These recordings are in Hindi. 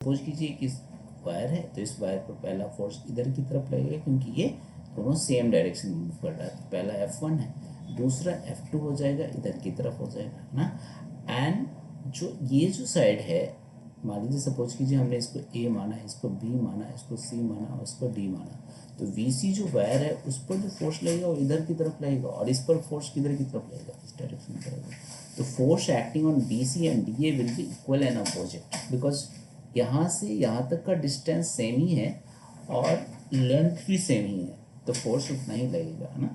सपोज कीजिए कि वायर है तो इस वायर पर पहला फोर्स इधर की तरफ लगेगा क्योंकि ये दोनों सेम डायरेक्शन में मूव कर रहा है। तो पहला F1 है, दूसरा F2 हो जाएगा, इधर की तरफ हो जाएगा ना। एंड जो ये जो साइड है, मान लीजिए सपोज कीजिए हमने इसको A माना, इसको B माना, इसको C माना और इसको D माना, तो VC जो वायर है उस पर जो फोर्स लगेगा वो इधर की तरफ लगेगा और इस पर फोर्स किधर की तरफ लगेगा, इस डायरेक्शन में लगेगा। तो force acting on BC and DA will be equal and opposite, because यहाँ से यहाँ तक का डिस्टेंस सेम ही है और लेंथ भी सेम ही है, तो फोर्स उतना ही लगेगा, है ना।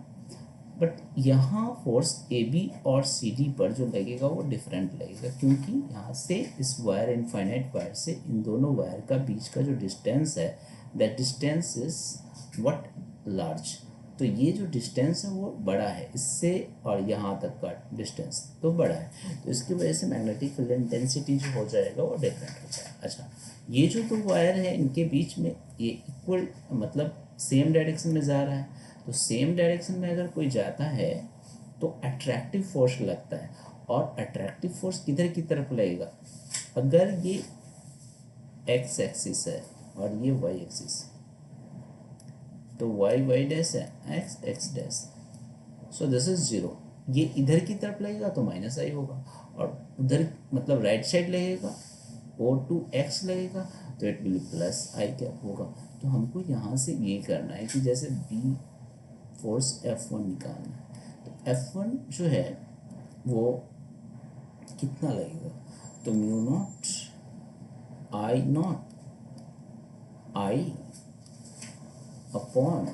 बट यहाँ फोर्स AB और CD पर जो लगेगा वो डिफरेंट लगेगा, क्योंकि यहाँ से इस वायर, इनफाइनाइट वायर से इन दोनों वायर का बीच का जो डिस्टेंस है, that distance is what, large. तो ये जो डिस्टेंस है वो बड़ा है इससे, और यहाँ तक का डिस्टेंस तो बड़ा है, तो इसकी वजह से मैग्नेटिक फील्ड इंटेंसिटी जो हो जाएगा वो डिफरेंट हो जाएगा। अच्छा, ये जो दो वायर है इनके बीच में ये इक्वल, मतलब सेम डायरेक्शन में जा रहा है, तो सेम डायरेक्शन में अगर कोई जाता है तो अट्रैक्टिव फोर्स लगता है, और अट्रैक्टिव फोर्स किधर की तरफ लगेगा, अगर ये एक्स एक्सिस है और ये वाई एक्सिस है तो वाई वाई डैश है, x x dash, so this is zero. ये इधर की तरफ लगेगा तो माइनस आई होगा, और उधर मतलब राइट साइड लगेगा O2x लगेगा तो it will plus I cap होगा। तो हमको यहाँ से ये करना है कि जैसे B फोर्स F1 निकालना है, तो F1 जो है वो कितना लगेगा, तो mu naught I upon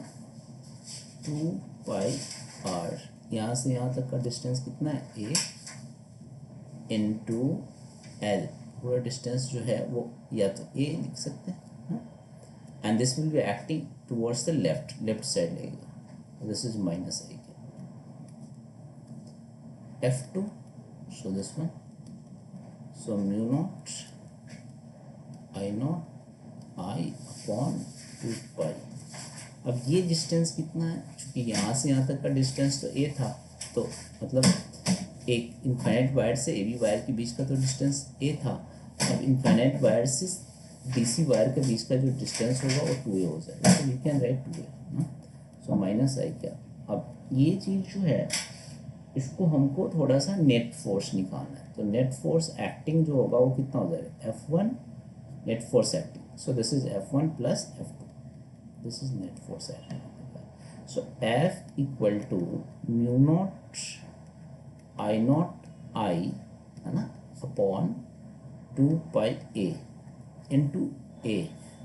2πr, यहाँ से यहाँ तक का डिस्टेंस कितना है, A इंटू L, पूरा डिस्टेंस जो है वो या तो A लिख सकते हैं, and this will be acting towards the left side लगेगा, this is minus I F2, so this one, so mu naught I upon 2π। अब ये डिस्टेंस कितना है, क्योंकि यहाँ से यहाँ तक का डिस्टेंस तो A था, तो मतलब एक इनफाइनाइट वायर से AB वायर के बीच का तो डिस्टेंस A था, अब इनफाइनाइट वायर से DC वायर के बीच का जो डिस्टेंस होगा वो 2A हो जाएगा, तो वी कैन राइट 2A ना, सो माइनस आई क्या। अब ये चीज़ जो है इसको हमको थोड़ा सा नेट फोर्स निकालना है, तो नेट फोर्स एक्टिंग जो होगा वो कितना हो जाएगा, F1 net force acting, so this is F1 plus F2, this is net force acting. So F equal to mu naught I है ना अपॉन 2πA इंटू A,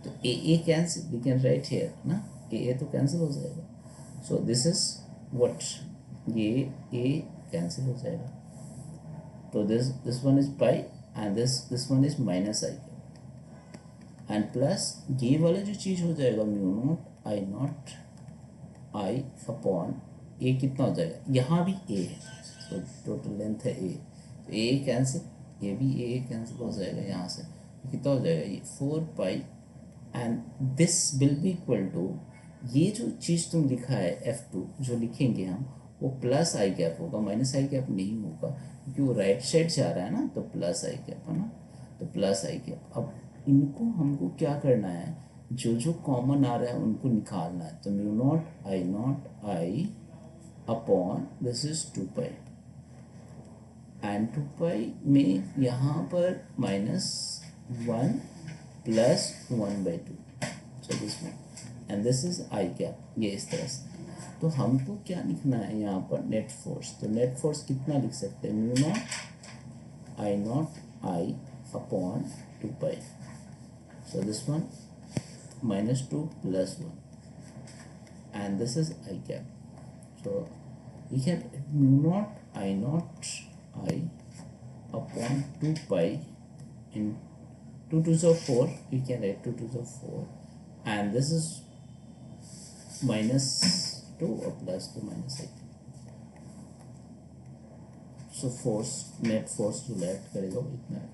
तो A cancel, we can write here ना, A तो कैंसिल हो जाएगा, सो दिस इज व्हाट, ये A कैंसिल हो जाएगा, तो this one is pi and this one is minus I, and plus ये वाला जो चीज़ हो जाएगा mu naught I upon A कितना हो जाएगा, यहाँ भी A है, तो टोटल लेंथ है A, तो A कैंसिल, ये भी A कैंसिल हो जाएगा, यहाँ से कितना हो जाएगा ये 4π, and this will be equal to, ये जो चीज़ तुम लिखा है F2 जो लिखेंगे हम वो प्लस आई कैप होगा, माइनस आई कैप नहीं होगा, क्योंकि वो राइट साइड से आ रहा है ना, तो प्लस आई कैप है ना, तो प्लस आई कैप। अब इनको हमको क्या करना है, जो जो कॉमन आ रहा है उनको निकालना है, तो mu naught I upon this is 2π, and 2π में यहाँ पर -1 plus 1/2, so this one, and this is I cap, ये इस तरह से। तो हमको क्या लिखना है यहाँ पर, नेट फोर्स, तो नेट फोर्स कितना लिख सकते हैं, mu naught I upon 2π, so this one -2 + 1, and this is I cap, so we can mu naught I upon 2π in 2 to the 4, we can write 2 to the 4, and this is -2 or +2 minus I, so force, net force जो एक्ट करेगा वो इतना है।